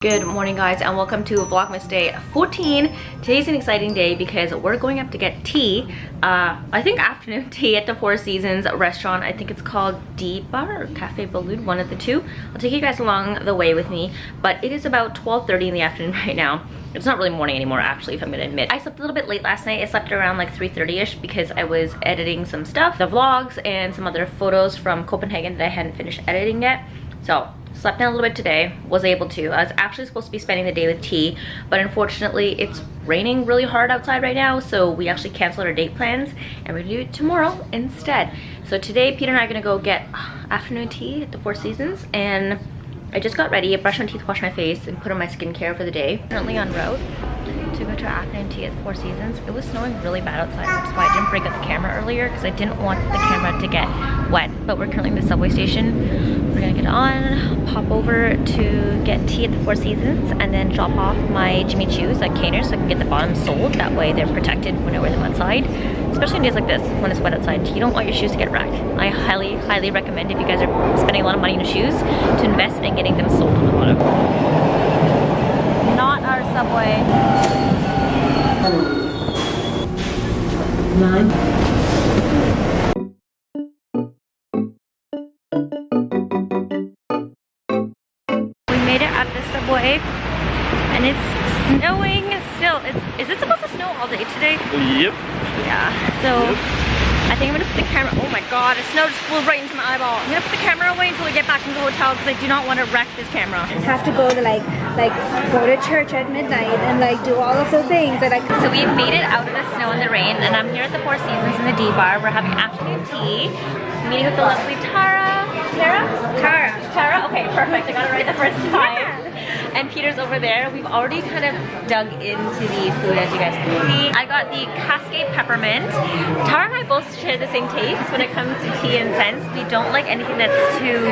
Good morning guys and welcome to Vlogmas day 14. Today's an exciting day because we're going up to get tea. I think afternoon tea at the Four Seasons restaurant. I think it's called D Bar or Cafe Balloon, one of the two. I'll take you guys along the way with me, but it is about 12:30 in the afternoon right now. It's not really morning anymore actually, if I'm gonna admit. I slept a little bit late last night. I slept around like 3:30ish because I was editing some stuff, the vlogs and some other photos from Copenhagen that I hadn't finished editing yet. So slept in a little bit today, was able to. I was actually supposed to be spending the day with tea, but unfortunately it's raining really hard outside right now, so we actually canceled our date plans and we're gonna do it tomorrow instead. So today Peter and I are gonna go get afternoon tea at the Four Seasons, and I just got ready. I brushed my teeth, washed my face, and put on my skincare for the day. Currently en route to go to afternoon tea at Four Seasons. It was snowing really bad outside, that's why I didn't break up the camera earlier, because I didn't want the camera to get wet. But we're currently in the subway station. We're gonna get on, pop over to get tea at the Four Seasons, and then drop off my Jimmy Choos at Caner so I can get the bottoms soled. That way they're protected when I wear them outside, especially on days like this when it's wet outside. You don't want your shoes to get wrecked. I highly recommend, if you guys are spending a lot of money on your shoes, to invest in getting them soled on the bottom. Not our subway. 9. We made it out of the subway and it's snowing still. Is it supposed to snow all day today? Yep. Yeah, so I think I'm gonna put the camera, oh my god, the snow just flew right into my eyeball. I'm gonna put the camera away until we get back to the hotel because I do not want to wreck this camera. Have to go to like go to church at midnight and like do all of the things that So we made it out of the snow and the rain, and I'm here at the Four Seasons in the D Bar. We're having afternoon tea, meeting with the lovely Tara. Tara? Okay, perfect. I got it right the first time. And Peter's over there. We've already kind of dug into the food, as you guys can see. I got the Cascade Peppermint. Tara and I both share the same taste when it comes to tea and scents. We don't like anything that's too,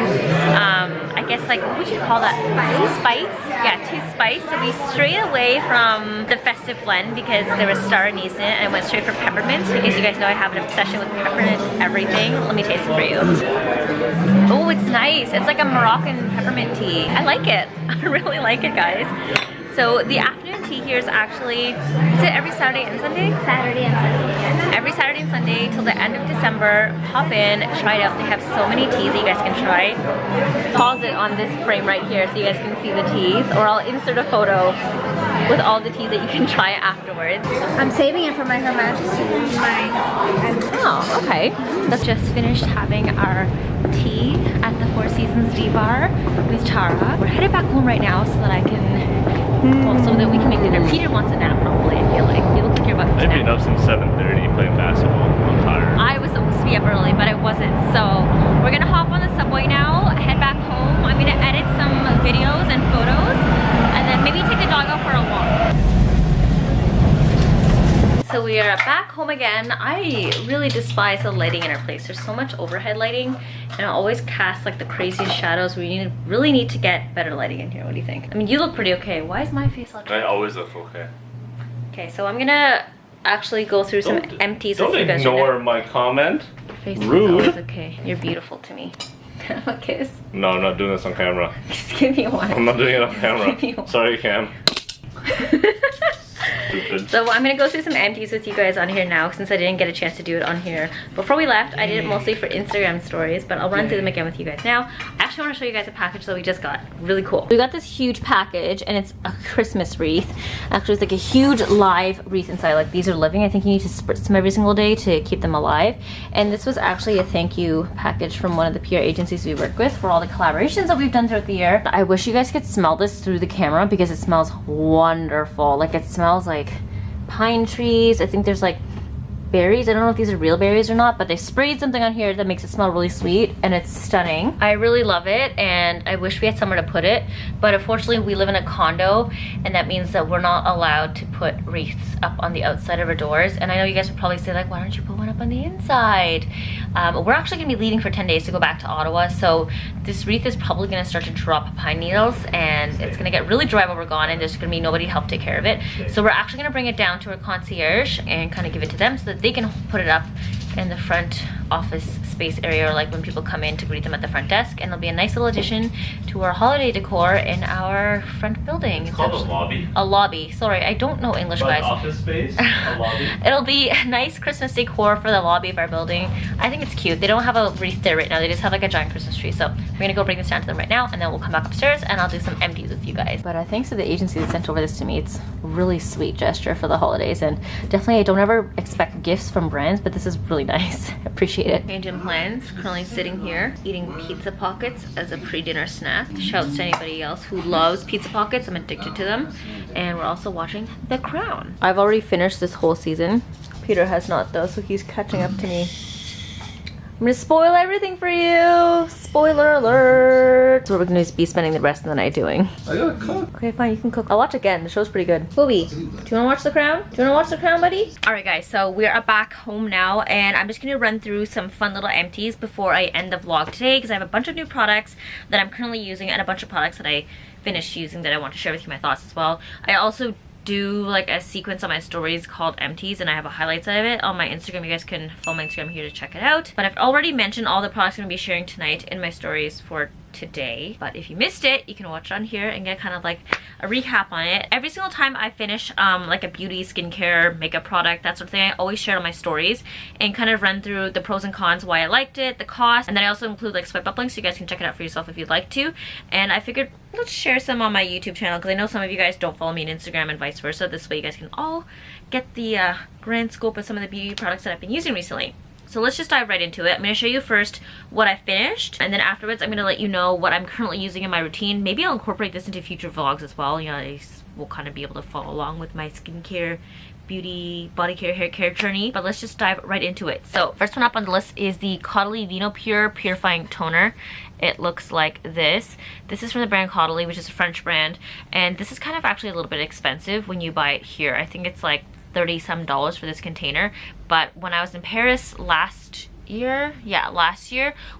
I guess, like, what would you call that? Spice? Yeah, too spice. So we strayed away from the festive blend because there was star anise in it, and I went straight for peppermint. Because you guys know I have an obsession with peppermint everything. Let me taste it for you. Oh, it's nice. It's like a Moroccan peppermint tea. I like it. I really like it, guys. So the afternoon tea here is actually, is it every Saturday and Sunday? Saturday and Sunday. Every Saturday and Sunday till the end of December. Hop in, try it out. They have so many teas that you guys can try. Pause it on this frame right here so you guys can see the teas, or I'll insert a photo with all the teas that you can try afterwards. I'm saving it for my Her Majesty. Oh, okay. Let's just finished having our tea at the Four Seasons D Bar with Tara. We're headed back home right now so that I can, well, so that we can make dinner. Peter wants a nap probably, I feel like. You look like you're about to I've been up since 7:30 playing basketball. I'm tired. I was supposed to be up early, but I wasn't. So we're gonna hop on the subway now, head back home. I'm gonna edit some videos and photos, and then maybe take the dog out for a walk. So we are back home again. I really despise the lighting in our place. There's so much overhead lighting, and it always casts like the craziest shadows. We really need to get better lighting in here. What do you think? I mean, you look pretty okay. Why is my face all dry? I always look okay. Okay, so I'm gonna actually go through some empties with you guys. Don't ignore my comment. Your face Rude. is always okay. You're beautiful to me. A kiss. No, I'm not doing this on camera. Just give me one. I'm not doing it on Give me camera. one. Sorry, Cam. Stupid. So I'm gonna go through some empties with you guys on here now, since I didn't get a chance to do it on here before we left. I did it mostly for Instagram stories, but I'll run through them again with you guys now. I actually want to show you guys a package that we just got. Really cool. We got this huge package, and it's a Christmas wreath. Actually, it's like a huge live wreath inside. Like, these are living. I think you need to spritz them every single day to keep them alive. And this was actually a thank you package from one of the PR agencies we work with for all the collaborations that we've done throughout the year. I wish you guys could smell this through the camera because it smells wonderful. Like, it smells like pine trees. I think there's like berries. I don't know if these are real berries or not, but they sprayed something on here that makes it smell really sweet, and it's stunning. I really love it, and I wish we had somewhere to put it, but unfortunately we live in a condo, and that means that we're not allowed to put wreaths up on the outside of our doors. And I know you guys would probably say, like, why don't you put one up on the inside? We're actually gonna be leaving for 10 days to go back to Ottawa, so this wreath is probably gonna start to drop pine needles, and it's gonna get really dry while we're gone, and there's gonna be nobody to help take care of it. So we're actually gonna bring it down to our concierge and kind of give it to them so that they can put it up in the front office space space area, or like when people come in to greet them at the front desk, and it'll be a nice little addition to our holiday decor in our front building. It's called a lobby? A lobby. Sorry, I don't know English, but guys. Office space? A lobby? It'll be a nice Christmas decor for the lobby of our building. I think it's cute. They don't have a wreath there right now. They just have like a giant Christmas tree. So we're gonna go bring this down to them right now, and then we'll come back upstairs and I'll do some empties with you guys. But thanks to the agency that sent over this to me. It's a really sweet gesture for the holidays, and definitely I don't ever expect gifts from brands, but this is really nice. I appreciate it. Change in plans. Currently sitting here eating pizza pockets as a pre-dinner snack. Shouts to anybody else who loves pizza pockets. I'm addicted to them. And we're also watching The Crown. I've already finished this whole season. Peter has not though, so he's catching up to me. I'm gonna spoil everything for you. Spoiler alert. So what we're gonna be spending the rest of the night doing. I gotta cook. Okay, fine, you can cook. I'll watch again. The show's pretty good. Booby, do you wanna watch The Crown? Do you wanna watch The Crown, buddy? Alright guys, so we are back home now, and I'm just gonna run through some fun little empties before I end the vlog today, because I have a bunch of new products that I'm currently using and a bunch of products that I finished using that I want to share with you my thoughts as well. I also do like a sequence on my stories called empties, and I have a highlights of it on my Instagram. You guys can follow my Instagram here to check it out. But I've already mentioned all the products I'm going to be sharing tonight in my stories for today. But if you missed it, you can watch it on here and get kind of like a recap on it. Every single time I finish like a beauty, skincare, makeup product, that sort of thing, I always share it on my stories and kind of run through the pros and cons, why I liked it, the cost, and then I also include like swipe up links so you guys can check it out for yourself if you'd like to. And I figured let's share some on my YouTube channel, because I know some of you guys don't follow me on Instagram and vice versa. This way you guys can all get the grand scope of some of the beauty products that I've been using recently. So let's just dive right into it. I'm going to show you first what I finished, and then afterwards I'm going to let you know what I'm currently using in my routine. Maybe I'll incorporate this into future vlogs as well. You know, will kind of be able to follow along with my skincare, beauty, body care, hair care journey. But let's just dive right into it. So first one up on the list is the CAUDALIE VINOPURE Purifying Toner. It looks like this. This is from the brand CAUDALIE, which is a French brand, and this is kind of actually a little bit expensive when you buy it here. I think it's like $30 some for this container. But when I was in Paris last year,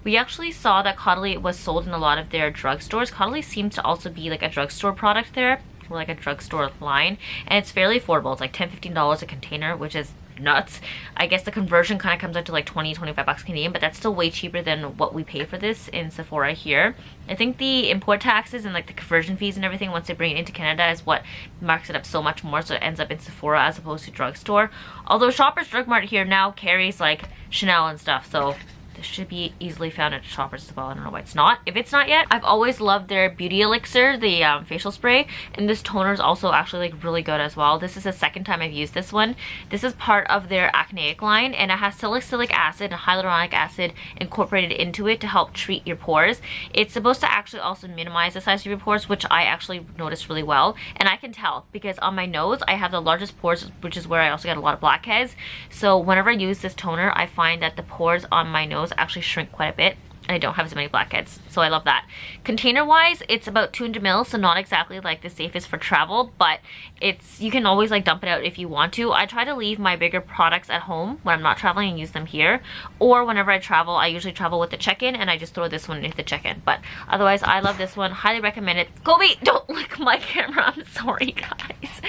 we actually saw that CAUDALIE was sold in a lot of their drugstores. CAUDALIE seems to also be like a drugstore product there, or like a drugstore line, and it's fairly affordable. It's like $10-15 a container, which is nuts. I guess the conversion kind of comes out to like 20-25 bucks Canadian, but that's still way cheaper than what we pay for this in Sephora here. I think the import taxes and like the conversion fees and everything once they bring it into Canada is what marks it up so much more, so it ends up in Sephora as opposed to drugstore. Although Shoppers Drug Mart here now carries like Chanel and stuff, so this should be easily found at Shoppers as well. I don't know why it's not. If it's not yet, I've always loved their Beauty Elixir, the facial spray, and this toner is also actually like really good as well. This is the second time I've used this one. This is part of their acneic line, and it has salicylic acid and hyaluronic acid incorporated into it to help treat your pores. It's supposed to actually also minimize the size of your pores, which I actually noticed really well, and I can tell because on my nose I have the largest pores, which is where I also get a lot of blackheads. So whenever I use this toner, I find that the pores on my nose actually shrink quite a bit, and I don't have as many blackheads, so I love that. Container wise, it's about 200 ml, so not exactly like the safest for travel, but it's, you can always like dump it out if you want to. I try to leave my bigger products at home when I'm not traveling and use them here, or whenever I travel, I usually travel with the check-in and I just throw this one into the check-in. But otherwise, I love this one, highly recommend it. Kobe, don't lick my camera, I'm sorry guys.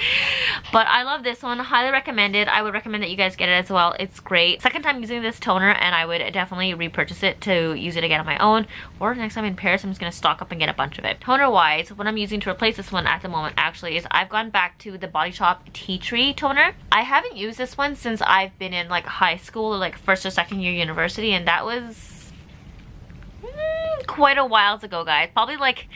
But I love this one, highly recommend it. I would recommend that you guys get it as well. It's great. Second time using this toner, and I would definitely repurchase it to use it again on my own, or next time in Paris I'm just gonna stock up and get a bunch of it. Toner wise, what I'm using to replace this one at the moment actually is I've gone back to the Body Shop Tea Tree toner. I haven't used this one since I've been in like high school or like first or second year university, and that was quite a while ago, guys. Probably like,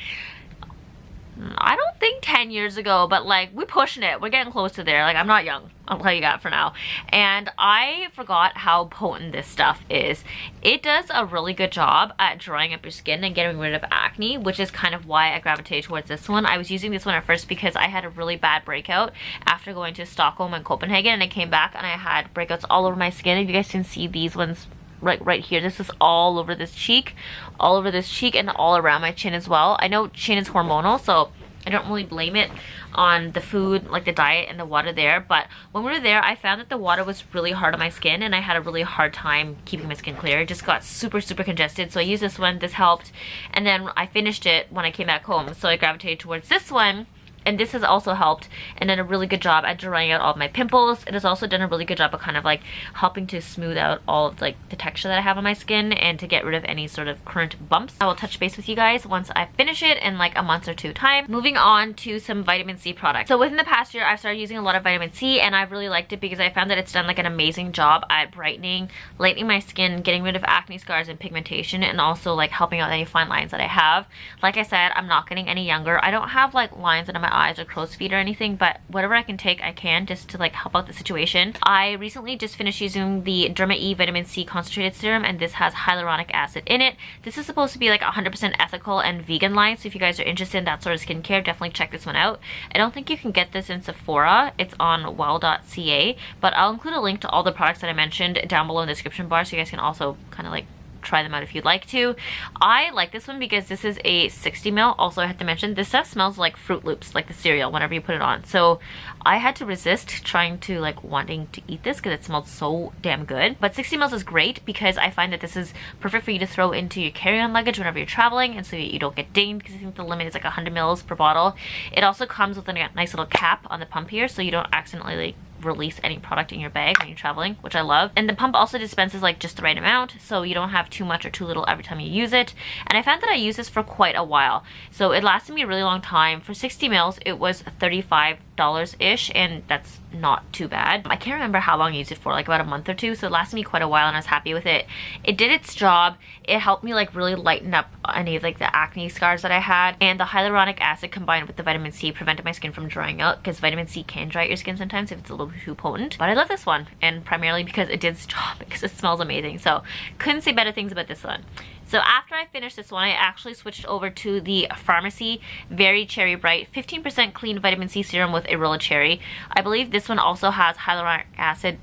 I don't think 10 years ago, but like we're pushing it. We're getting close to there. Like I'm not young, I'll tell you that for now. And I forgot how potent this stuff is. It does a really good job at drying up your skin and getting rid of acne, which is kind of why I gravitated towards this one. I was using this one at first because I had a really bad breakout after going to Stockholm and Copenhagen, and I came back and I had breakouts all over my skin. If you guys can see these ones right here, this is all over this cheek, and all around my chin as well. I know chin is hormonal, so I don't really blame it on the food, like the diet and the water there. But when we were there, I found that the water was really hard on my skin, and I had a really hard time keeping my skin clear. It just got super congested, so I used this one. This helped, and then I finished it when I came back home, so I gravitated towards this one. and this has also helped and done a really good job at drying out all of my pimples. It has also done a really good job of kind of like helping to smooth out all of like the texture that I have on my skin and to get rid of any sort of current bumps. I will touch base with you guys once I finish it in like a month or two time. Moving on to some vitamin C products. So within the past year, I've started using a lot of vitamin C, and I've really liked it because I found that it's done like an amazing job at brightening, lightening my skin, getting rid of acne scars and pigmentation, and also like helping out any fine lines that I have. Like I said, I'm not getting any younger. I don't have like lines under my eyes or crow's feet or anything, but whatever I can take, I can, just to like help out the situation. I recently just finished using the Derma E vitamin C concentrated serum, and this has hyaluronic acid in it. This is supposed to be like 100% ethical and vegan line, so if you guys are interested in that sort of skincare, definitely check this one out. I don't think you can get this in Sephora. It's on well.ca, but I'll include a link to all the products that I mentioned down below in the description bar, so you guys can also kind of like try them out if you'd like to. I like this one because this is a 60 ml. Also, I have to mention this stuff smells like Fruit Loops, like the cereal, whenever you put it on. So I had to resist trying to like wanting to eat this because it smelled so damn good. But 60 ml is great because I find that this is perfect for you to throw into your carry-on luggage whenever you're traveling, and so you don't get dinged, because I think the limit is like 100 ml per bottle. It also comes with a nice little cap on the pump here, so you don't accidentally like release any product in your bag when you're traveling, which I love. And the pump also dispenses like just the right amount, so you don't have too much or too little every time you use it. And I found that I used this for quite a while, so it lasted me a really long time. For 60 mils it was $35-ish, and that's not too bad. I can't remember how long I used it for, like about a month or two, so it lasted me quite a while and I was happy with it. It did its job. It helped me like really lighten up any of like the acne scars that I had, and the hyaluronic acid combined with the vitamin C prevented my skin from drying out, because vitamin C can dry out your skin sometimes if it's a little too potent. But I love this one, and primarily because it did its job, because it smells amazing. So couldn't say better things about this one. So after I finished this one, I actually switched over to the Pharmacy Very Cherry Bright 15% Clean Vitamin C Serum with Arola Cherry. I believe this one also has hyaluronic acid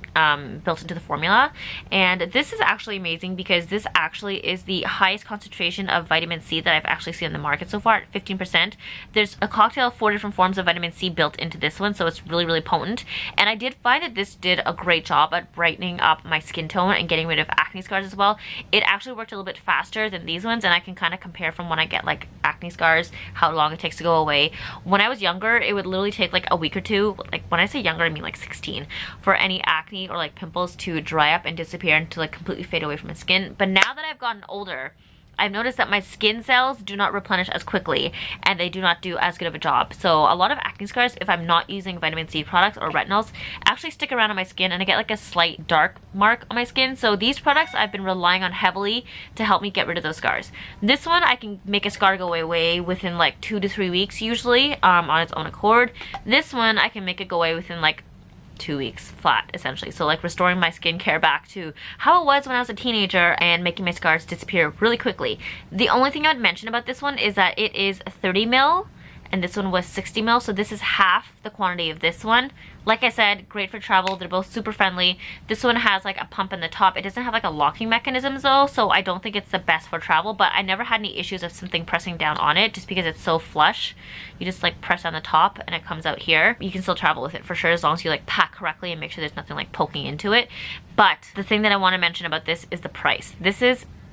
built into the formula. And this is actually amazing because this actually is the highest concentration of vitamin C that I've actually seen in the market so far, at 15%. There's a cocktail of 4 different forms of vitamin C built into this one, so it's really, really potent. And I did find that this did a great job at brightening up my skin tone and getting rid of acne scars as well. It actually worked a little bit faster than these ones, and I can kind of compare from when I get like acne scars, how long it takes to go away. When I was younger, it would literally take like a week or two, like when I say younger I mean like 16, for any acne or like pimples to dry up and disappear and to like completely fade away from my skin. But now that I've gotten older, I've noticed that my skin cells do not replenish as quickly, and they do not do as good of a job. So a lot of acne scars, if I'm not using vitamin C products or retinols, actually stick around on my skin, and I get like a slight dark mark on my skin. So these products I've been relying on heavily to help me get rid of those scars. This one I can make a scar go away within like 2 to 3 weeks usually, on its own accord. This one I can make it go away within like 2 weeks flat, essentially. So like restoring my skincare back to how it was when I was a teenager and making my scars disappear really quickly. The only thing I would mention about this one is that it is 30 ml and this one was 60 ml, so this is half the quantity of this one. Like I said, great for travel. They're both super friendly. This one has like a pump in the top. It doesn't have like a locking mechanism though, so I don't think it's the best for travel, but I never had any issues of something pressing down on it just because it's so flush. You just like press on the top and it comes out here. You can still travel with it for sure as long as you like pack correctly and make sure there's nothing like poking into it. But the thing that I want to mention about this is the price.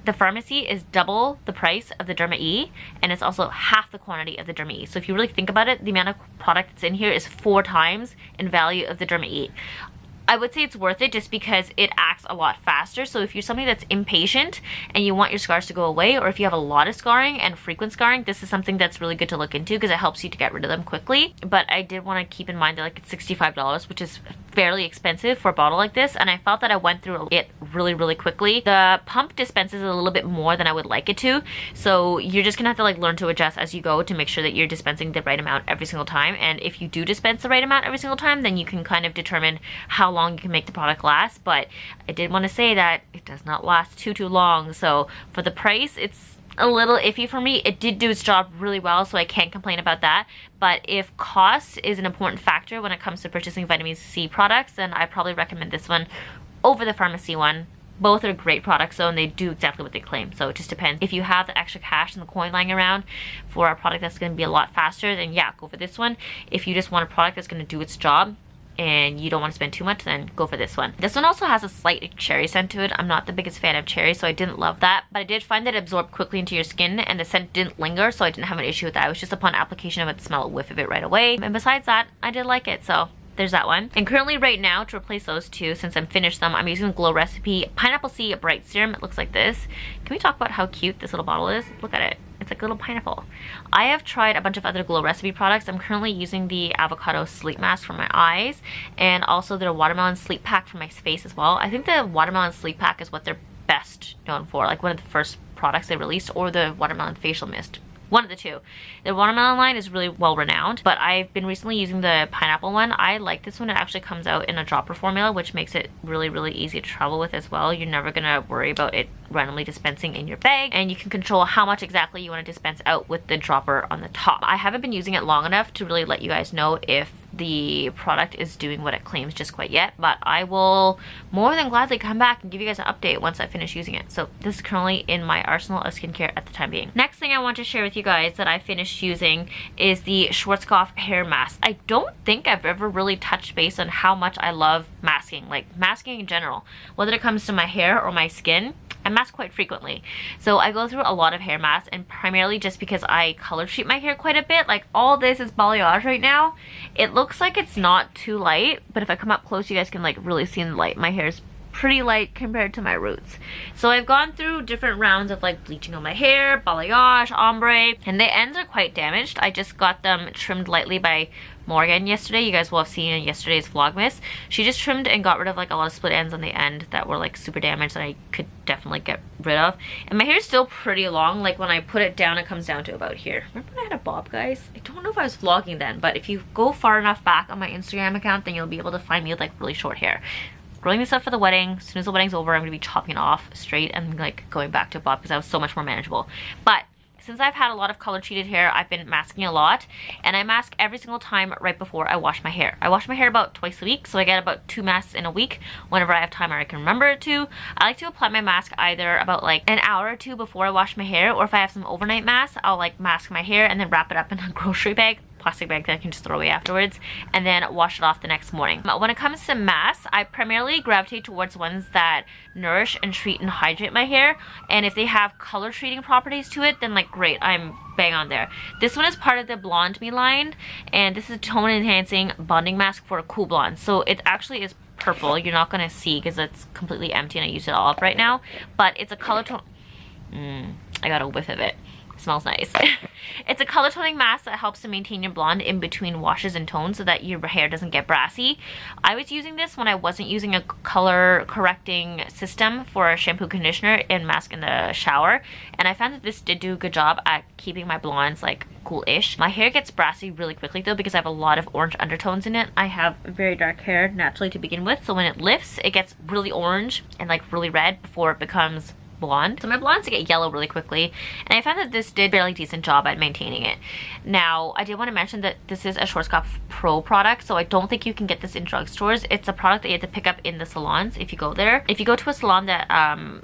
The Pharmacy is double the price of the Derma E, and it's also half the quantity of the Derma E. So if you really think about it, the amount of product that's in here is 4 times in value of the Derma E. I would say it's worth it just because it acts a lot faster. So if you're somebody that's impatient and you want your scars to go away, or if you have a lot of scarring and frequent scarring, this is something that's really good to look into because it helps you to get rid of them quickly. But I did want to keep in mind that like it's $65, which is fairly expensive for a bottle like this, and I felt that I went through it really, really quickly. The pump dispenses a little bit more than I would like it to, so you're just gonna have to like learn to adjust as you go to make sure that you're dispensing the right amount every single time. And if you do dispense the right amount every single time, then you can kind of determine how long you can make the product last. But I did want to say that it does not last too long, so for the price it's a little iffy for me. It did do its job really well, so I can't complain about that. But if cost is an important factor when it comes to purchasing vitamin C products, then I probably recommend this one over the Pharmacy one. Both are great products though, and they do exactly what they claim, so it just depends. If you have the extra cash and the coin lying around for a product that's going to be a lot faster, then yeah, go for this one. If you just want a product that's going to do its job, and you don't want to spend too much, then go for this one. This one also has a slight cherry scent to it. I'm not the biggest fan of cherry, so I didn't love that, but I did find that it absorbed quickly into your skin and the scent didn't linger, so I didn't have an issue with that. It was just upon application I would smell a whiff of it right away, and besides that, I did like it, so there's that one. And currently right now, to replace those two, since I'm finished them, I'm using the Glow Recipe Pineapple C Bright Serum. It looks like this. Can we talk about how cute this little bottle is? Look at it. It's like a little pineapple. I have tried a bunch of other Glow Recipe products. I'm currently using the Avocado Sleep Mask for my eyes, and also their Watermelon Sleep Pack for my face as well. I think the Watermelon Sleep Pack is what they're best known for, like one of the first products they released, or the Watermelon Facial Mist. One of the two. The watermelon line is really well renowned, but I've been recently using the pineapple one. I like this one. It actually comes out in a dropper formula, which makes it really, really easy to travel with as well. You're never gonna worry about it randomly dispensing in your bag, and you can control how much exactly you want to dispense out with the dropper on the top. I haven't been using it long enough to really let you guys know if the product is doing what it claims just quite yet, but I will more than gladly come back and give you guys an update once I finish using it. So this is currently in my arsenal of skincare at the time being. Next thing I want to share with you guys that I finished using is the Schwarzkopf hair mask. I don't think I've ever really touched base on how much I love masking, like masking in general, whether it comes to my hair or my skin. I mask quite frequently, so I go through a lot of hair masks, and primarily just because I color treat my hair quite a bit. Like all this is balayage right now. It looks like it's not too light, but if I come up close you guys can like really see in the light. My hair is pretty light compared to my roots. So I've gone through different rounds of like bleaching on my hair, balayage, ombre, and the ends are quite damaged. I just got them trimmed lightly by Morgan yesterday. You guys will have seen in yesterday's Vlogmas. She just trimmed and got rid of like a lot of split ends on the end that were like super damaged that I could definitely get rid of. And my hair is still pretty long. Like when I put it down, it comes down to about here. Remember when I had a bob, guys? I don't know if I was vlogging then, but if you go far enough back on my Instagram account, then you'll be able to find me with like really short hair. Growing this up for the wedding. As soon as the wedding's over, I'm gonna be chopping it off straight and like going back to bob because that was so much more manageable. But since I've had a lot of color treated hair, I've been masking a lot, and I mask every single time right before I wash my hair. I wash my hair about twice a week, so I get about 2 masks in a week whenever I have time or I can remember it to. I like to apply my mask either about like an hour or two before I wash my hair, or if I have some overnight masks, I'll like mask my hair and then wrap it up in a grocery bag, plastic bag that I can just throw away afterwards, and then wash it off the next morning. When it comes to masks, I primarily gravitate towards ones that nourish and treat and hydrate my hair, and if they have color treating properties to it, then like great, I'm bang on there. This one is part of the BLONDME line, and this is a tone enhancing bonding mask for a cool blonde. So it actually is purple. You're not gonna see because it's completely empty and I used it all up right now, but it's a color tone. I got a whiff of it. Smells nice. It's a color toning mask that helps to maintain your blonde in between washes and tones so that your hair doesn't get brassy. I was using this when I wasn't using a color correcting system for a shampoo, conditioner, and mask in the shower, and I found that this did do a good job at keeping my blondes like cool-ish. My hair gets brassy really quickly though because I have a lot of orange undertones in it. I have very dark hair naturally to begin with, so when it lifts it gets really orange and like really red before it becomes blonde. So my blondes get yellow really quickly, and I found that this did a fairly decent job at maintaining it. Now, I did want to mention that this is a Schwarzkopf Pro product, so I don't think you can get this in drugstores. It's a product that you have to pick up in the salons if you go there. If you go to a salon that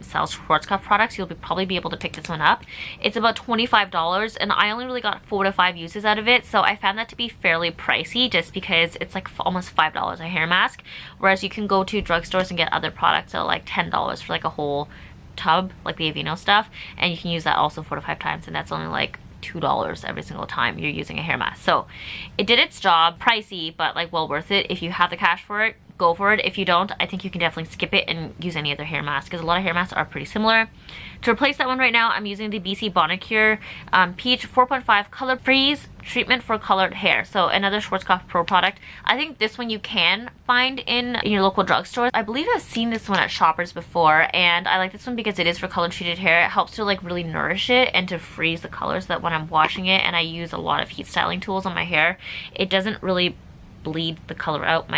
sells Schwarzkopf products, you'll probably be able to pick this one up. It's about $25, and I only really got 4 to 5 uses out of it, so I found that to be fairly pricey just because it's like almost $5 a hair mask, whereas you can go to drugstores and get other products at like $10 for like a whole tub, like the Aveeno stuff, and you can use that also 4 to 5 times, and that's only like $2 every single time you're using a hair mask. So it did its job. Pricey, but like well worth it. If you have the cash for it, go for it. If you don't, I think you can definitely skip it and use any other hair mask because a lot of hair masks are pretty similar. To replace that one right now, I'm using the BC Bonacure Peach 4.5 Color Freeze Treatment for Colored Hair. So another Schwarzkopf Pro product. I think this one you can find in your local drugstore. I believe I've seen this one at Shoppers before, and I like this one because it is for color treated hair. It helps to like really nourish it and to freeze the colors so that when I'm washing it and I use a lot of heat styling tools on my hair, it doesn't really bleed the color out.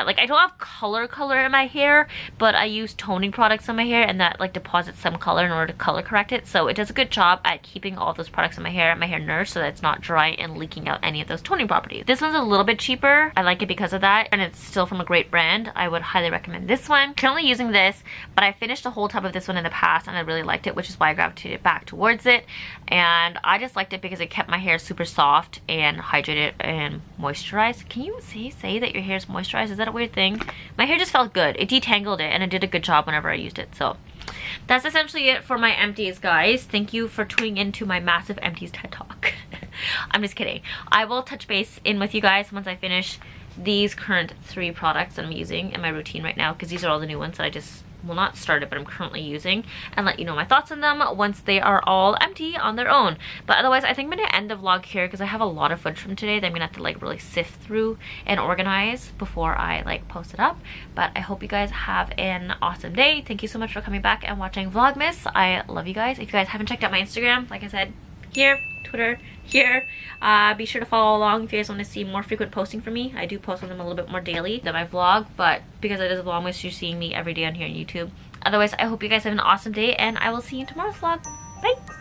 Like I don't have color in my hair, but I use toning products on my hair, and that like deposits some color in order to color correct it. So it does a good job at keeping all those products in my hair nourished so that it's not dry and leaking out any of those toning properties. This one's a little bit cheaper. I like it because of that, and it's still from a great brand. I would highly recommend this one. Currently using this, but I finished a whole tub of this one in the past and I really liked it, which is why I gravitated back towards it. And I just liked it because it kept my hair super soft and hydrated and moisturized. Can you say that your hair is moisturized? Is that that a weird thing? My hair just felt good. It detangled it and it did a good job whenever I used it. So that's essentially it for my empties, guys. Thank you for tuning into my massive empties TED Talk. I'm just kidding. I will touch base in with you guys once I finish these current 3 products that I'm using in my routine right now, because these are all the new ones that I just, well, not started, but I'm currently using, and let you know my thoughts on them once they are all empty on their own. But otherwise, I think I'm gonna end the vlog here because I have a lot of footage from today that I'm gonna have to like really sift through and organize before I like post it up. But I hope you guys have an awesome day. Thank you so much for coming back and watching Vlogmas. I love you guys. If you guys haven't checked out my Instagram, like I said, here, Twitter, here. Be sure to follow along if you guys want to see more frequent posting from me. I do post on them a little bit more daily than my vlog, but because it is a Vlogmas, you're seeing me every day on here on YouTube. Otherwise, I hope you guys have an awesome day, and I will see you in tomorrow's vlog. Bye!